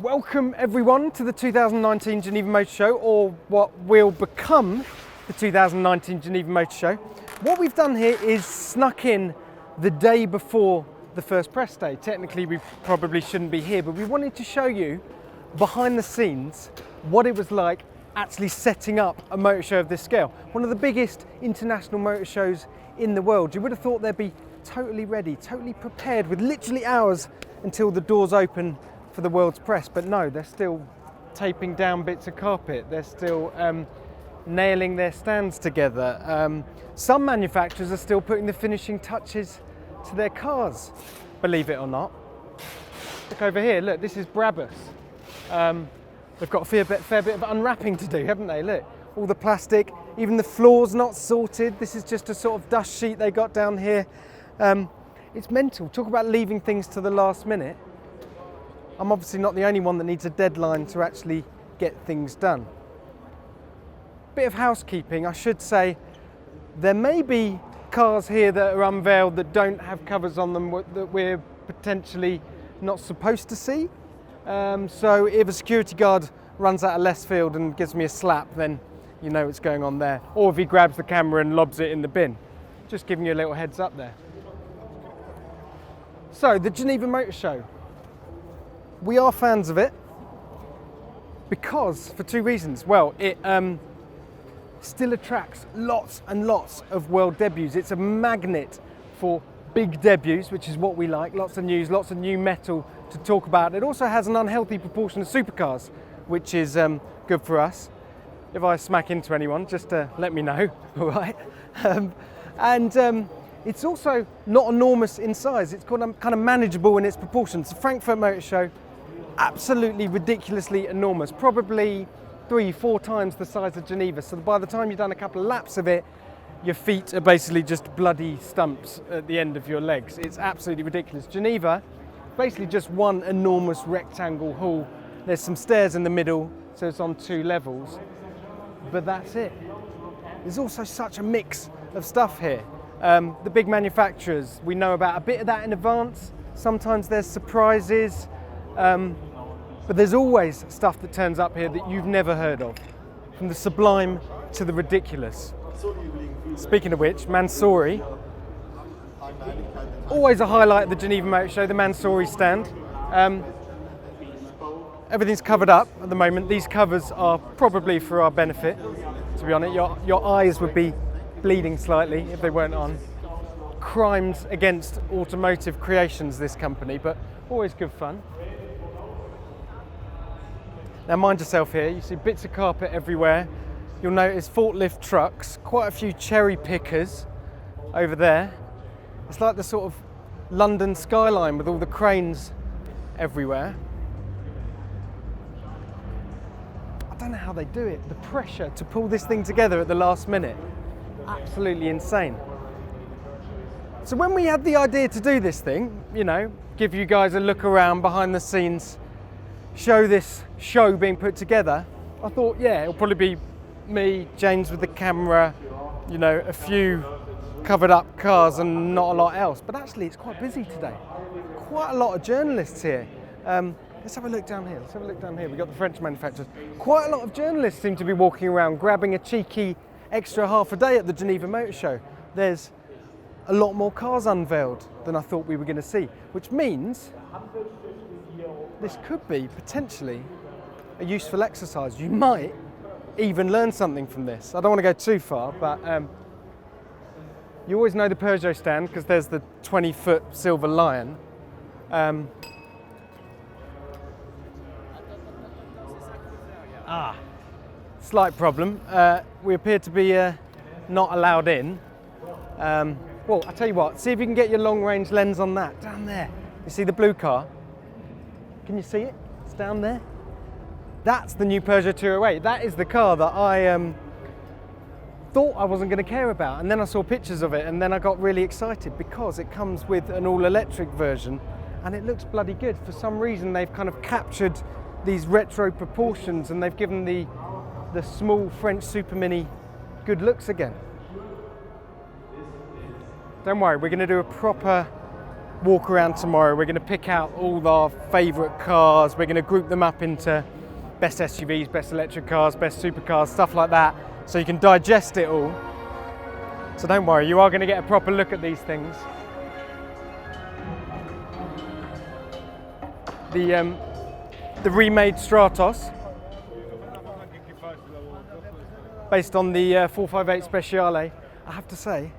Welcome everyone to the 2019 Geneva Motor Show, or what will become the 2019 Geneva Motor Show. What we've done here is snuck in the day before the first press day. Technically we probably shouldn't be here, but we wanted to show you behind the scenes what it was like actually setting up a motor show of this scale. One of the biggest international motor shows in the world. You would have thought they'd be totally ready, totally prepared, with literally hours until the doors open for the world's press, but no, they're still taping down bits of carpet, they're still nailing their stands together. Some manufacturers are still putting the finishing touches to their cars, believe it or not. Look over here, look, this is Brabus. They've got a fair bit of unwrapping to do, haven't they? Look, all the plastic, even the floor's not sorted. This is just a sort of dust sheet they got down here. It's mental. Talk about leaving things to the last minute. I'm obviously not the only one that needs a deadline to actually get things done. Bit of housekeeping, I should say. There may be cars here that are unveiled that don't have covers on them that we're potentially not supposed to see. So if a security guard runs out of left field and gives me a slap, then you know what's going on there. Or if he grabs the camera and lobs it in the bin. Just giving you a little heads up there. So, the Geneva Motor Show. We are fans of it because, for two reasons. Well, it still attracts lots and lots of world debuts. It's a magnet for big debuts, which is what we like. Lots of news, lots of new metal to talk about. It also has an unhealthy proportion of supercars, which is good for us. If I smack into anyone, just let me know, all right? It's also not enormous in size. It's kind of manageable in its proportions. The Frankfurt Motor Show, absolutely ridiculously enormous, probably 3-4 times the size of Geneva. So by the time you've done a couple of laps of it, your feet are basically just bloody stumps at the end of your legs. It's absolutely ridiculous. Geneva, basically just one enormous rectangle hall. There's some stairs in the middle, so it's on 2 levels, but that's it. There's also such a mix of stuff here. The big manufacturers, we know about a bit of that in advance. Sometimes there's surprises. But there's always stuff that turns up here that you've never heard of, from the sublime to the ridiculous. Speaking of which, Mansouri, always a highlight of the Geneva Motor Show, the Mansouri stand. Everything's covered up at the moment. These covers are probably for our benefit, to be honest. Your eyes would be bleeding slightly if they weren't on. Crimes against automotive creations, this company, but always good fun. Now mind yourself here, you see bits of carpet everywhere. You'll notice forklift trucks, quite a few cherry pickers over there. It's like the sort of London skyline with all the cranes everywhere. I don't know how they do it. The pressure to pull this thing together at the last minute, absolutely insane. So when we had the idea to do this thing, you know, give you guys a look around behind the scenes, show this show being put together, I thought, yeah, it'll probably be me, James with the camera, you know, a few covered up cars and not a lot else. But actually it's quite busy today. Quite a lot of journalists here. Let's have a look down here. We've got the French manufacturers. Quite a lot of journalists seem to be walking around grabbing a cheeky extra half a day at the Geneva Motor Show. There's a lot more cars unveiled than I thought we were going to see, which means this could be potentially a useful exercise. You might even learn something from this. I don't want to go too far, but you always know the Peugeot stand because there's the 20-foot silver lion. Slight problem. We appear to be not allowed in. Well, I'll tell you what, see if you can get your long-range lens on that, down there. You see the blue car? Can you see it? It's down there. That's the new Peugeot 208. That is the car that I thought I wasn't going to care about, and then I saw pictures of it, and then I got really excited because it comes with an all-electric version, and it looks bloody good. For some reason, they've kind of captured these retro proportions, and they've given the small French Super Mini good looks again. Don't worry, we're going to do a proper walk around tomorrow. We're going to pick out all our favourite cars. We're going to group them up into best SUVs, best electric cars, best supercars, stuff like that, so you can digest it all. So don't worry, you are going to get a proper look at these things. The remade Stratos, based on the 458 Speciale. I have to say,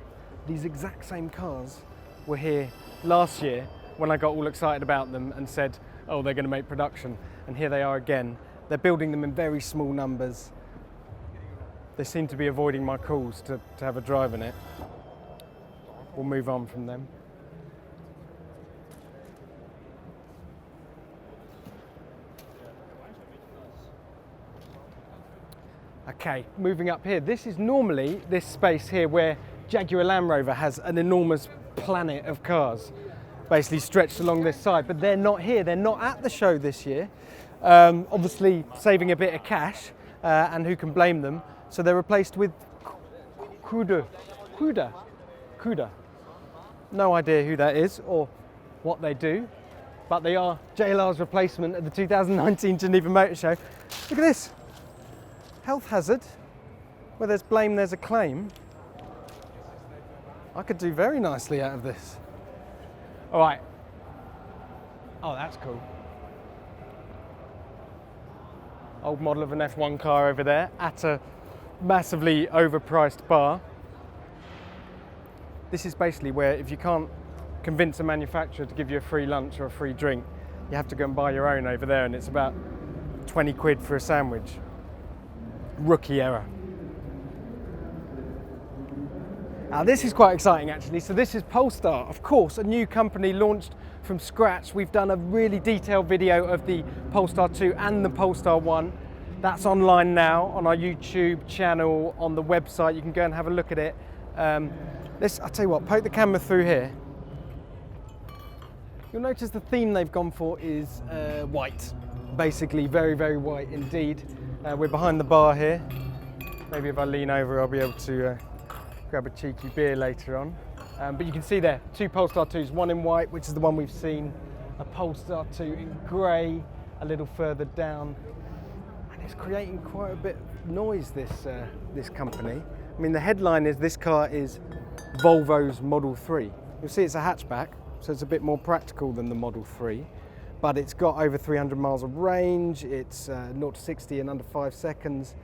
these exact same cars were here last year when I got all excited about them and said, oh, they're going to make production. And here they are again. They're building them in very small numbers. They seem to be avoiding my calls to have a drive in it. We'll move on from them. Okay, moving up here. This is normally this space here where Jaguar Land Rover has an enormous planet of cars basically stretched along this side, but they're not here. They're not at the show this year. Obviously saving a bit of cash, and who can blame them? So they're replaced with Cuda. No idea who that is or what they do, but they are JLR's replacement at the 2019 Geneva Motor Show. Look at this. Health hazard. Where there's blame, there's a claim. I could do very nicely out of this. All right. Oh, that's cool. Old model of an F1 car over there at a massively overpriced bar. This is basically where if you can't convince a manufacturer to give you a free lunch or a free drink, you have to go and buy your own over there, and it's about 20 quid for a sandwich. Rookie error. Now this is quite exciting actually. So this is Polestar, of course, a new company launched from scratch. We've done a really detailed video of the Polestar 2 and the Polestar 1. That's online now on our YouTube channel, on the website. You can go and have a look at it. I'll tell you what, poke the camera through here. You'll notice the theme they've gone for is white. Basically very, very white indeed. We're behind the bar here. Maybe if I lean over, I'll be able to grab a cheeky beer later on. But you can see there, two Polestar 2s, one in white, which is the one we've seen, a Polestar 2 in grey, a little further down. And it's creating quite a bit of noise, this company. I mean, the headline is this car is Volvo's Model 3. You'll see it's a hatchback, so it's a bit more practical than the Model 3. But it's got over 300 miles of range, it's 0 to 60 in under 5 seconds.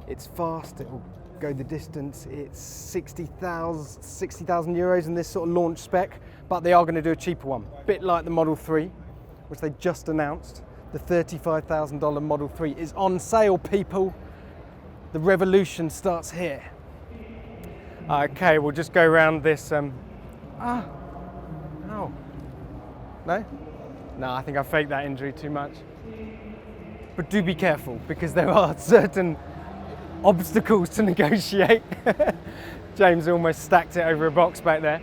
It's fast, it will go the distance. It's 60,000 euros in this sort of launch spec, but they are going to do a cheaper one. A bit like the Model 3, which they just announced. The $35,000 Model 3 is on sale, people. The revolution starts here. Okay, we'll just go around this. Oh. No? No, I think I faked that injury too much. But do be careful, because there are certain obstacles to negotiate. James almost stacked it over a box back there.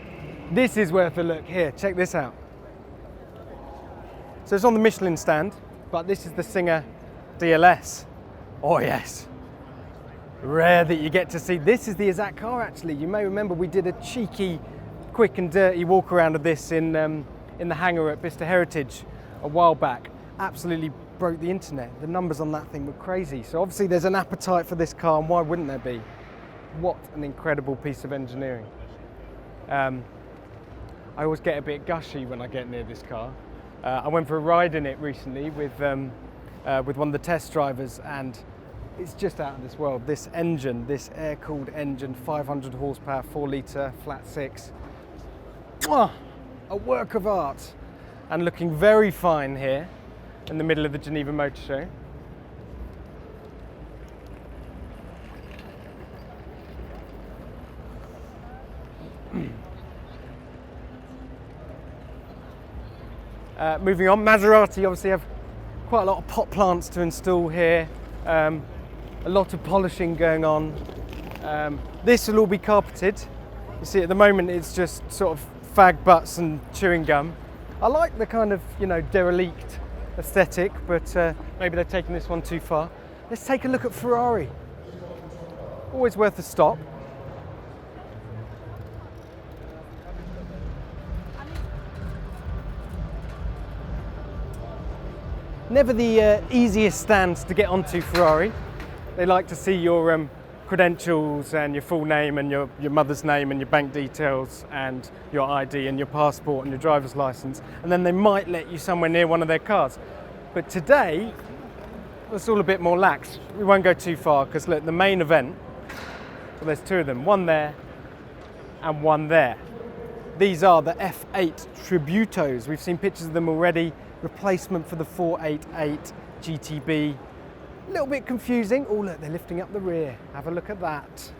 This is worth a look. Here, check this out. So it's on the Michelin stand, but this is the Singer DLS. Oh yes. Rare that you get to see. This is the exact car actually. You may remember we did a cheeky, quick and dirty walk around of this in the hangar at Bicester Heritage a while back. Absolutely broke the internet. The numbers on that thing were crazy. So obviously there's an appetite for this car, and why wouldn't there be? What an incredible piece of engineering. I always get a bit gushy when I get near this car. I went for a ride in it recently with one of the test drivers, and it's just out of this world. This engine, this air-cooled engine, 500 horsepower, 4 litre, flat 6. Mwah! A work of art, and looking very fine here in the middle of the Geneva Motor Show. Moving on, Maserati obviously have quite a lot of pot plants to install here, a lot of polishing going on. This will all be carpeted. You see at the moment it's just sort of fag butts and chewing gum. I like the kind of, derelict aesthetic, but maybe they're taking this one too far. Let's take a look at Ferrari. Always worth a stop. Never the easiest stands to get onto, Ferrari. They like to see your credentials and your full name and your mother's name and your bank details and your ID and your passport and your driver's license, and then they might let you somewhere near one of their cars. But today, it's all a bit more lax. We won't go too far because look, the main event, well, there's two of them, one there and one there. These are the F8 Tributos. We've seen pictures of them already. Replacement for the 488 GTB. A little bit confusing. Oh look, they're lifting up the rear. Have a look at that.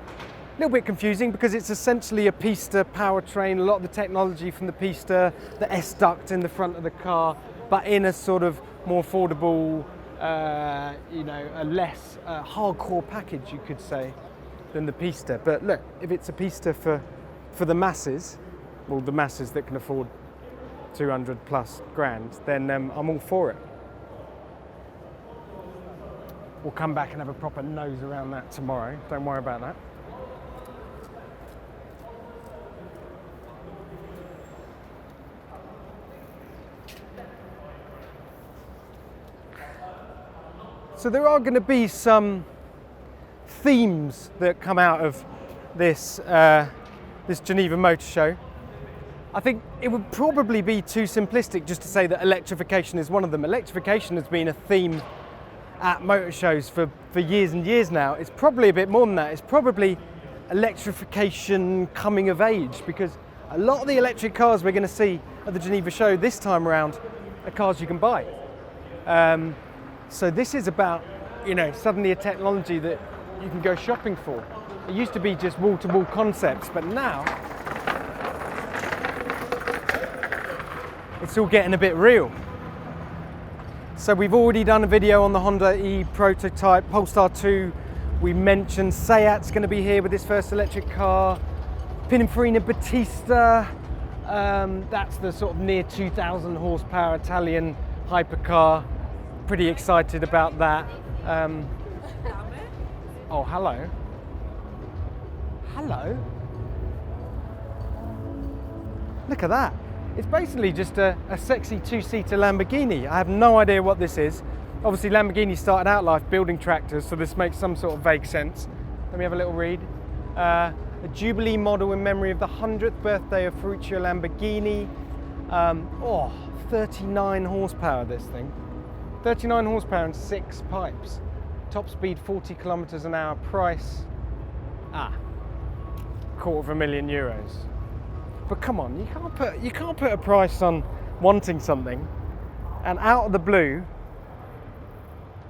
A little bit confusing because it's essentially a Pista powertrain. A lot of the technology from the Pista, the S-duct in the front of the car, but in a sort of more affordable, a less hardcore package, you could say, than the Pista. But look, if it's a Pista for the masses, well, the masses that can afford 200 plus grand, then I'm all for it. We'll come back and have a proper nose around that tomorrow. Don't worry about that. So there are going to be some themes that come out of this this Geneva Motor Show. I think it would probably be too simplistic just to say that electrification is one of them. Electrification has been a theme at motor shows for years and years now. It's probably a bit more than that. It's probably electrification coming of age, because a lot of the electric cars we're going to see at the Geneva show this time around are cars you can buy. So this is about, suddenly a technology that you can go shopping for. It used to be just wall-to-wall concepts, but now it's all getting a bit real. So we've already done a video on the Honda E prototype, Polestar 2. We mentioned Seat's going to be here with his first electric car. Pininfarina Battista, that's the sort of near 2,000 horsepower Italian hypercar. Pretty excited about that. Oh, hello. Hello. Look at that. It's basically just a sexy two-seater Lamborghini. I have no idea what this is. Obviously, Lamborghini started out life building tractors, so this makes some sort of vague sense. Let me have a little read. A Jubilee model in memory of the 100th birthday of Ferruccio Lamborghini. 39 horsepower, this thing. 39 horsepower and 6 pipes. Top speed 40 kilometers an hour. Price, €250,000. But come on, you can't put a price on wanting something, and out of the blue,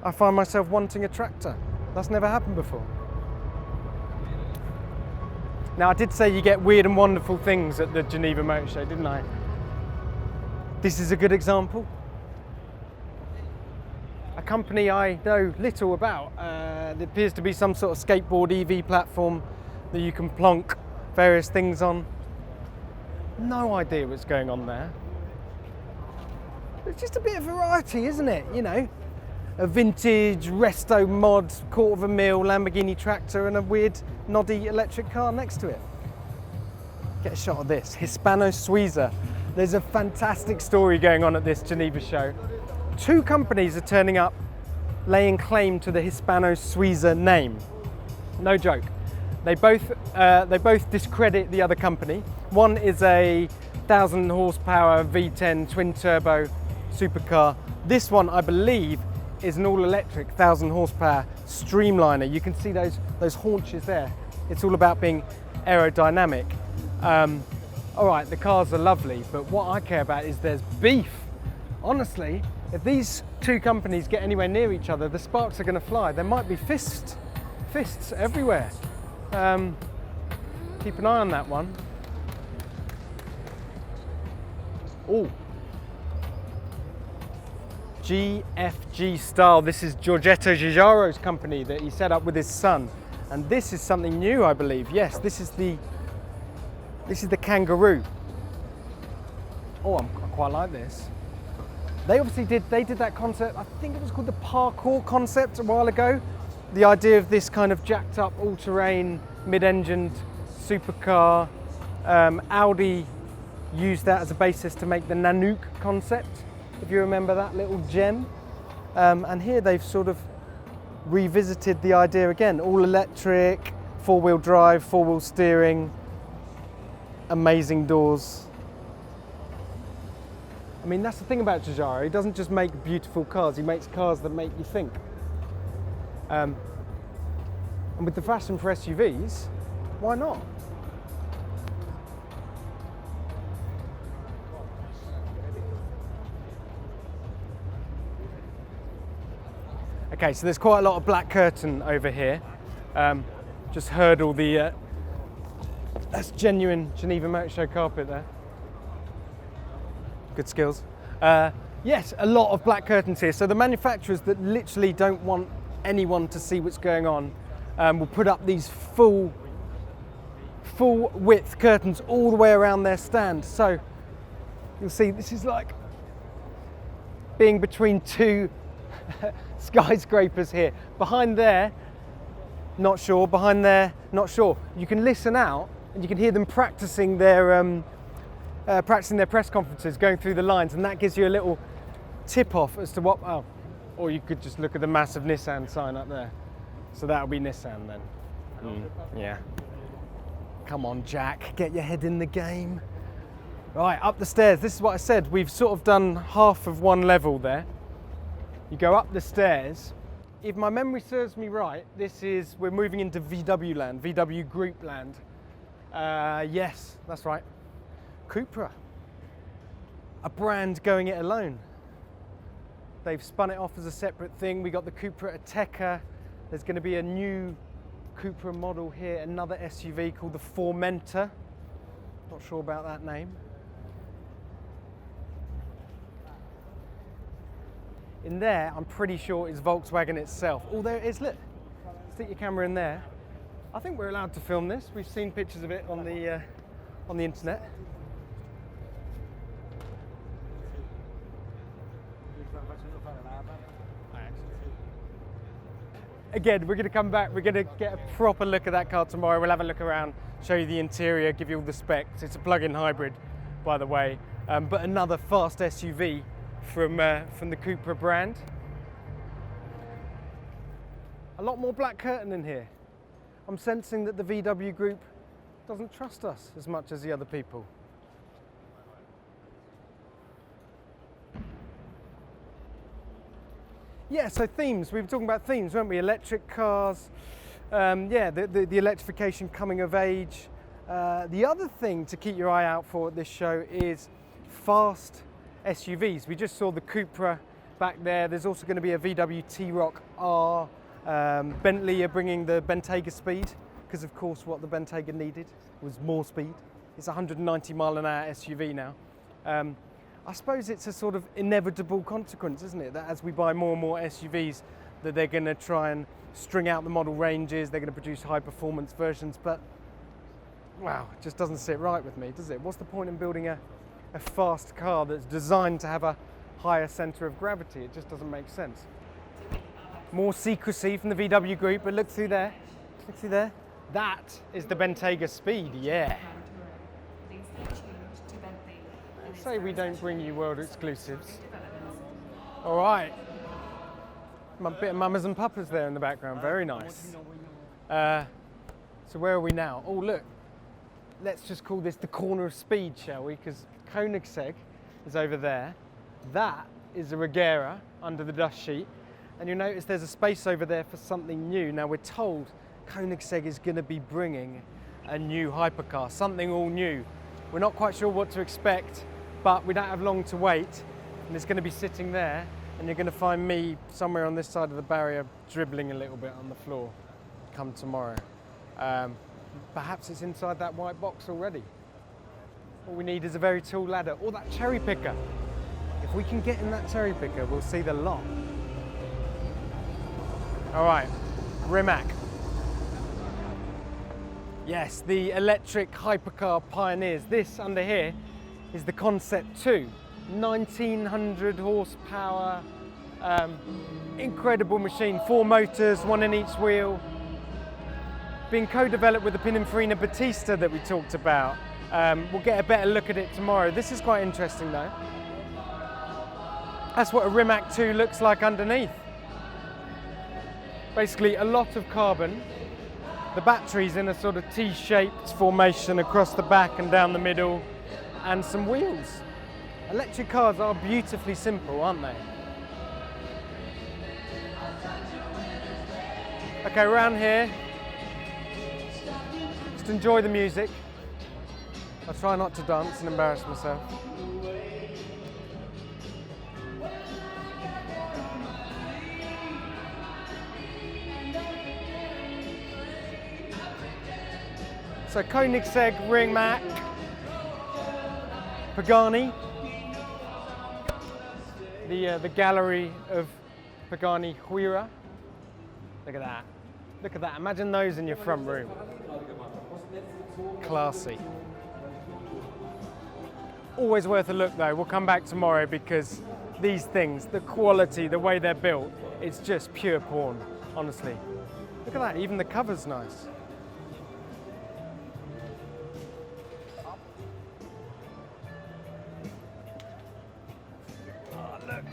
I find myself wanting a tractor. That's never happened before. Now, I did say you get weird and wonderful things at the Geneva Motor Show, didn't I? This is a good example. A company I know little about. There appears to be some sort of skateboard EV platform that you can plonk various things on. No idea what's going on there. It's just a bit of variety, isn't it? A vintage resto mod, $250,000 Lamborghini tractor and a weird noddy electric car next to it. Get a shot of this, Hispano Suiza. There's a fantastic story going on at this Geneva show. Two companies are turning up, laying claim to the Hispano Suiza name. No joke. They both discredit the other company. One is a 1,000 horsepower V10 twin turbo supercar. This one, I believe, is an all-electric 1,000 horsepower streamliner. You can see those haunches there. It's all about being aerodynamic. All right, the cars are lovely, but what I care about is there's beef. Honestly, if these two companies get anywhere near each other, the sparks are going to fly. There might be fists everywhere. Keep an eye on that one. Oh, GFG Style. This is Giorgetto Giugiaro's company that he set up with his son, and this is something new, I believe. Yes, this is the Kangaroo. Oh, I quite like this. They obviously did that concept. I think it was called the parkour concept a while ago. The idea of this kind of jacked up all-terrain mid-engined supercar. Audi used that as a basis to make the Nanook concept. if you remember that little gem. And here they've sort of revisited the idea again, all electric, 4-wheel drive, 4-wheel steering, amazing doors. I mean, that's the thing about Giugiaro, he doesn't just make beautiful cars, he makes cars that make you think. And with the fashion for SUVs, why not? Okay, so there's quite a lot of black curtain over here. Just heard all the, that's genuine Geneva Motor Show carpet there. Good skills. Yes, a lot of black curtains here. So the manufacturers that literally don't want anyone to see what's going on will put up these full width curtains all the way around their stand. So you'll see this is like being between two skyscrapers here. Behind there, not sure. Behind there, not sure. You can listen out and you can hear them practicing their press conferences, going through the lines, and that gives you a little tip off as to what. Oh, or you could just look at the massive Nissan sign up there. So that'll be Nissan then. Yeah. Come on, Jack, get your head in the game. Right, up the stairs. This is what I said. We've sort of done half of one level there. You go up the stairs. If my memory serves me right, we're moving into VW land, VW Group land. Yes, that's right. Cupra, a brand going it alone. They've spun it off as a separate thing. We got the Cupra Ateca. There's going to be a new Cupra model here, another SUV called the Formentor. Not sure about that name. In there, I'm pretty sure it's Volkswagen itself. Oh, there it is, look. Stick your camera in there. I think we're allowed to film this. We've seen pictures of it on the internet. Again, we're going to come back, we're going to get a proper look at that car tomorrow. We'll have a look around, show you the interior, give you all the specs. It's a plug-in hybrid, by the way, but another fast SUV from the Cupra brand. A lot more black curtain in here. I'm sensing that the VW Group doesn't trust us as much as the other people. Yeah, so themes. We were talking about themes, weren't we? Electric cars, yeah, the electrification coming of age. The other thing to keep your eye out for at this show is fast SUVs. We just saw the Cupra back there. There's also going to be a VW T-Roc R. Bentley are bringing the Bentayga speed, because of course what the Bentayga needed was more speed. It's a 190 mile an hour SUV now. I suppose it's a sort of inevitable consequence, isn't it, that as we buy more and more SUVs, that they're going to try and string out the model ranges, they're going to produce high performance versions, but wow, it just doesn't sit right with me, does it? What's the point in building a fast car that's designed to have a higher centre of gravity? It just doesn't make sense. More secrecy from the VW Group, but look through there, look through there. That is the Bentayga speed, yeah. Say we don't bring you world exclusives. All right. A bit of mamas and papas there in the background, very nice. So where are we now? Oh look, let's just call this the corner of speed, shall we? Because Koenigsegg is over there. That is a Regera under the dust sheet. And you'll notice there's a space over there for something new. Now we're told Koenigsegg is going to be bringing a new hypercar, something all new. We're not quite sure what to expect, but we don't have long to wait. And it's going to be sitting there, and you're going to find me somewhere on this side of the barrier dribbling a little bit on the floor come tomorrow. Perhaps it's inside that white box already. All we need is a very tall ladder, or that cherry picker. If we can get in that cherry picker, we'll see the lot. All right, Rimac. Yes, the electric hypercar pioneers. This under here is the Concept 2. 1900 horsepower, incredible machine. 4 motors, 1 in each wheel. Being co-developed with the Pininfarina Battista that we talked about. We'll get a better look at it tomorrow. This is quite interesting though. That's what a Rimac 2 looks like underneath. Basically a lot of carbon. The battery's in a sort of T-shaped formation across the back and down the middle, and some wheels. Electric cars are beautifully simple, aren't they? Okay, around here, just enjoy the music. I'll try not to dance and embarrass myself. So Koenigsegg, Rimac, Pagani, the gallery of Pagani Huayra. Look at that. Look at that. Imagine those in your front room. Classy. Always worth a look though. We'll come back tomorrow because these things, the quality, the way they're built, it's just pure porn, honestly. Look at that. Even the cover's nice.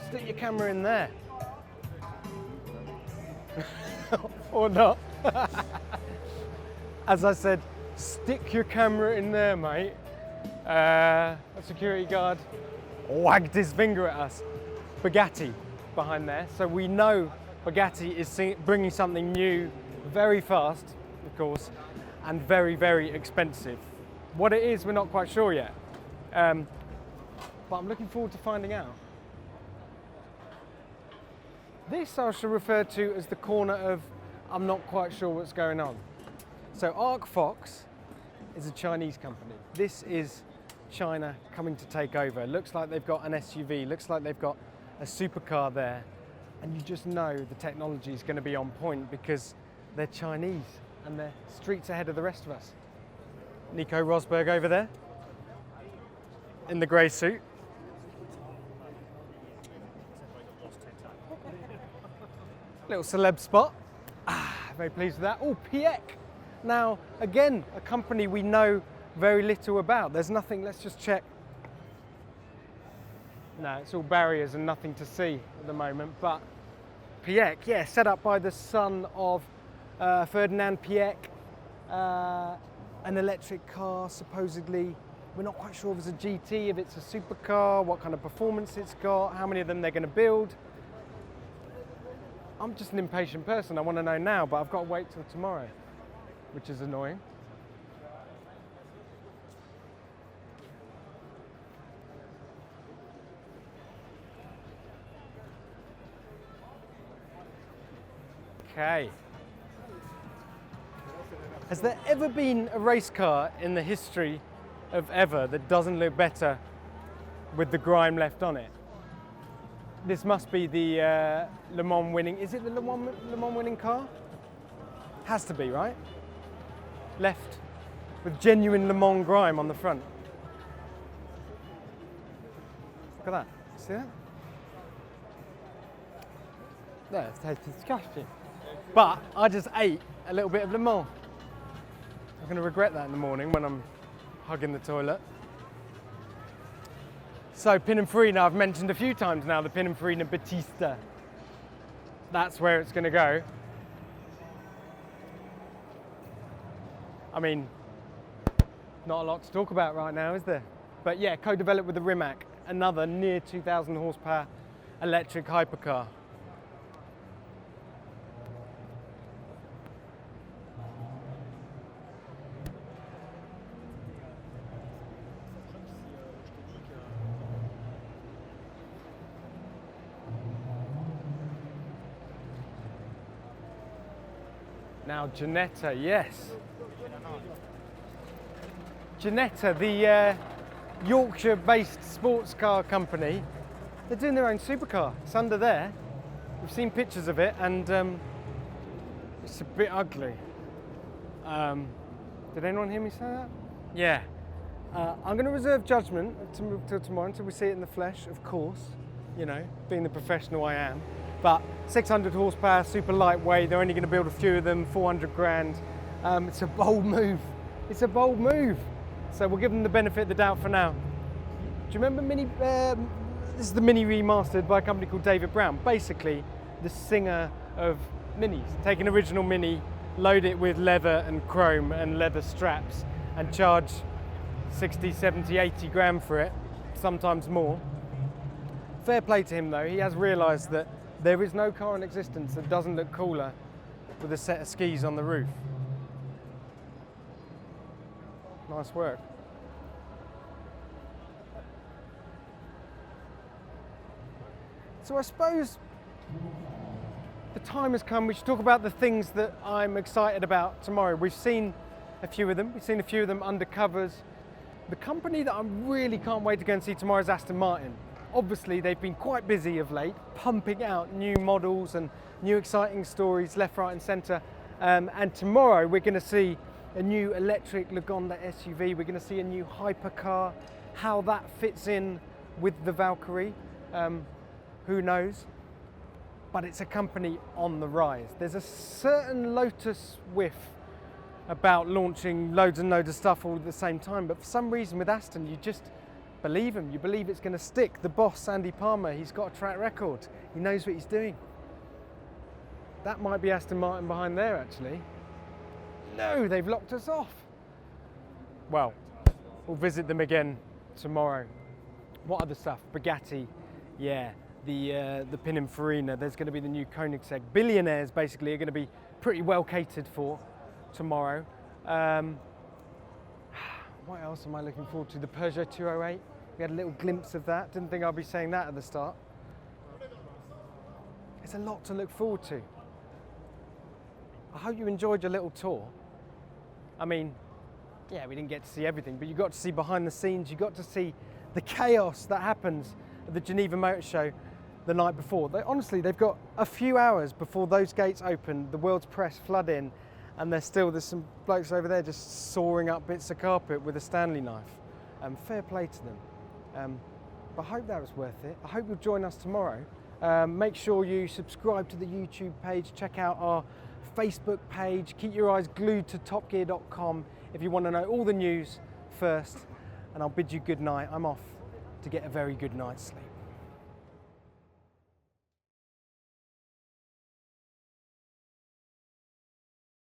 Stick your camera in there. Or not. As I said, stick your camera in there, mate. A security guard wagged his finger at us. Bugatti behind there. So we know Bugatti is bringing something new very fast, of course, and very, very expensive. What it is, we're not quite sure yet. But I'm looking forward to finding out. This I shall refer to as the corner of I'm not quite sure what's going on. So Arcfox is a Chinese company. This is China coming to take over. Looks like they've got an SUV, looks like they've got a supercar there. And you just know the technology is going to be on point because they're Chinese and they're streets ahead of the rest of us. Nico Rosberg over there in the grey suit. Little celeb spot. Very pleased with that. Oh, Piek. Now, again, a company we know very little about. There's nothing, let's just check. No, it's all barriers and nothing to see at the moment, but Piek, yeah, set up by the son of Ferdinand Piek, an electric car, supposedly. We're not quite sure if it's a GT, if it's a supercar, what kind of performance it's got, how many of them they're going to build. I'm just an impatient person. I want to know now, but I've got to wait till tomorrow, which is annoying. Okay. Has there ever been a race car in the history of ever that doesn't look better with the grime left on it? This must be the Le Mans winning. Is it the Le Mans winning car? Has to be, right? Left with genuine Le Mans grime on the front. Look at that. See that? There, it's disgusting. But I just ate a little bit of Le Mans. I'm going to regret that in the morning when I'm hugging the toilet. So Pininfarina, I've mentioned a few times now, the Pininfarina Battista. That's where it's going to go. I mean, not a lot to talk about right now, is there? But yeah, co-developed with the Rimac, another near 2,000 horsepower electric hypercar. Now Geneva, yes. Geneva, the Yorkshire-based sports car company, they're doing their own supercar. It's under there. We've seen pictures of it and it's a bit ugly. Did anyone hear me say that? Yeah. I'm going to reserve judgment till tomorrow until we see it in the flesh, of course, you know, being the professional I am. But 600 horsepower, super lightweight, they're only going to build a few of them, 400 grand. It's a bold move. It's a bold move. So we'll give them the benefit of the doubt for now. Do you remember This is the Mini remastered by a company called David Brown, basically the singer of Minis. Take an original Mini, load it with leather and chrome and leather straps and charge 60, 70, 80 grand for it, sometimes more. Fair play to him though, he has realised that there is no car in existence that doesn't look cooler with a set of skis on the roof. Nice work. So I suppose the time has come, we should talk about the things that I'm excited about tomorrow. We've seen a few of them, under covers. The company that I really can't wait to go and see tomorrow is Aston Martin. Obviously they've been quite busy of late, pumping out new models and new exciting stories left, right and centre. And tomorrow we're going to see a new electric Lagonda SUV, we're going to see a new hypercar, how that fits in with the Valkyrie. Who knows? But it's a company on the rise. There's a certain Lotus whiff about launching loads and loads of stuff all at the same time, but for some reason with Aston, you just believe him. You believe it's going to stick. The boss, Andy Palmer, he's got a track record. He knows what he's doing. That might be Aston Martin behind there, actually. No, they've locked us off. Well, we'll visit them again tomorrow. What other stuff? Bugatti, yeah. The Pininfarina, there's going to be the new Koenigsegg. Billionaires basically are going to be pretty well catered for tomorrow. What else am I looking forward to? The Peugeot 208. We had a little glimpse of that. Didn't think I'd be saying that at the start. There's a lot to look forward to. I hope you enjoyed your little tour. I mean, yeah, we didn't get to see everything, but you got to see behind the scenes. You got to see the chaos that happens at the Geneva Motor Show the night before. Honestly, they've got a few hours before those gates open, the world's press flood in, and there's some blokes over there just sawing up bits of carpet with a Stanley knife. Fair play to them. But I hope that was worth it. I hope you'll join us tomorrow. Make sure you subscribe to the YouTube page, check out our Facebook page, keep your eyes glued to topgear.com if you want to know all the news first, and I'll bid you good night. I'm off to get a very good night's sleep.